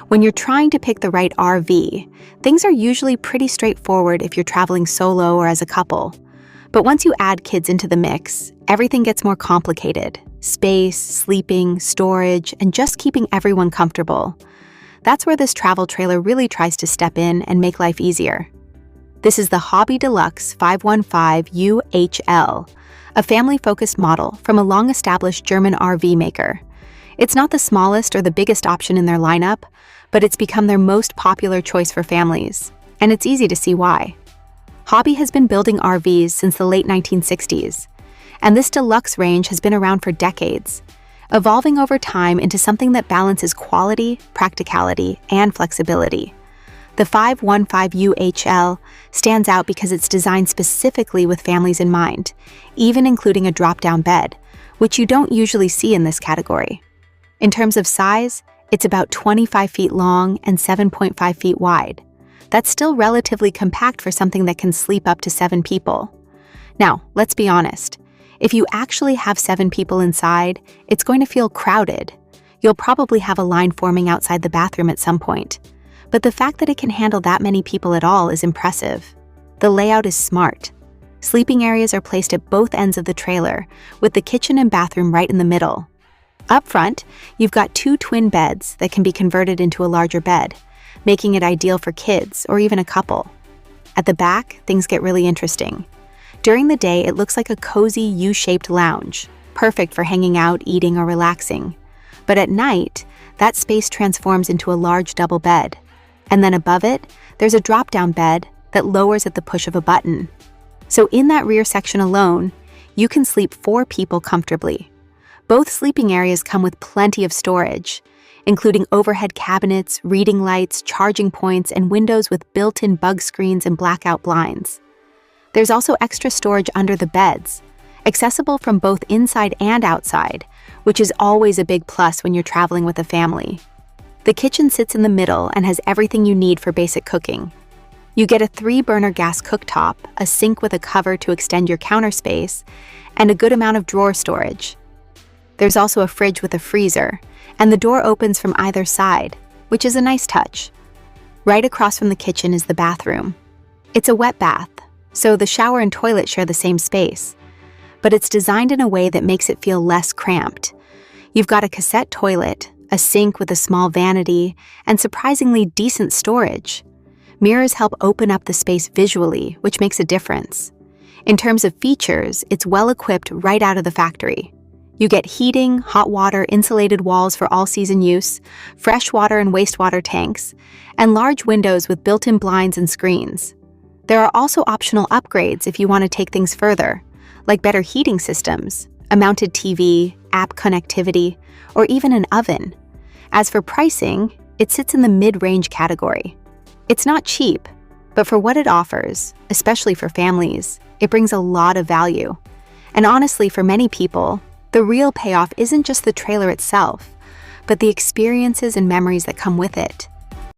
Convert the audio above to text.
When you're trying to pick the right RV, things are usually pretty straightforward if you're traveling solo or as a couple. But once you add kids into the mix, everything gets more complicated. Space, sleeping, storage, and just keeping everyone comfortable. That's where this travel trailer really tries to step in and make life easier. This is the Hobby Deluxe 515 UHL, a family-focused model from a long-established German RV maker. It's not the smallest or the biggest option in their lineup, but it's become their most popular choice for families, and it's easy to see why. Hobby has been building RVs since the late 1960s, and this deluxe range has been around for decades, evolving over time into something that balances quality, practicality, and flexibility. The 515 UHL stands out because it's designed specifically with families in mind, even including a drop-down bed, which you don't usually see in this category. In terms of size, it's about 25 feet long and 7.5 feet wide. That's still relatively compact for something that can sleep up to 7 people. Now, let's be honest. If you actually have 7 people inside, it's going to feel crowded. You'll probably have a line forming outside the bathroom at some point. But the fact that it can handle that many people at all is impressive. The layout is smart. Sleeping areas are placed at both ends of the trailer, with the kitchen and bathroom right in the middle. Up front, you've got 2 twin beds that can be converted into a larger bed, making it ideal for kids or even a couple. At the back, things get really interesting. During the day, it looks like a cozy U-shaped lounge, perfect for hanging out, eating, or relaxing. But at night, that space transforms into a large double bed. And then above it, there's a drop-down bed that lowers at the push of a button. So in that rear section alone, you can sleep 4 people comfortably. Both sleeping areas come with plenty of storage, including overhead cabinets, reading lights, charging points, and windows with built-in bug screens and blackout blinds. There's also extra storage under the beds, accessible from both inside and outside, which is always a big plus when you're traveling with a family. The kitchen sits in the middle and has everything you need for basic cooking. You get a 3-burner gas cooktop, a sink with a cover to extend your counter space, and a good amount of drawer storage. There's also a fridge with a freezer, and the door opens from either side, which is a nice touch. Right across from the kitchen is the bathroom. It's a wet bath, so the shower and toilet share the same space, but it's designed in a way that makes it feel less cramped. You've got a cassette toilet, a sink with a small vanity, and surprisingly decent storage. Mirrors help open up the space visually, which makes a difference. In terms of features, it's well equipped right out of the factory. You get heating, hot water, insulated walls for all-season use, fresh water and wastewater tanks, and large windows with built-in blinds and screens. There are also optional upgrades if you want to take things further, like better heating systems, a mounted TV, app connectivity, or even an oven. As for pricing, it sits in the mid-range category. It's not cheap, but for what it offers, especially for families, it brings a lot of value. And honestly, for many people, the real payoff isn't just the trailer itself, but the experiences and memories that come with it.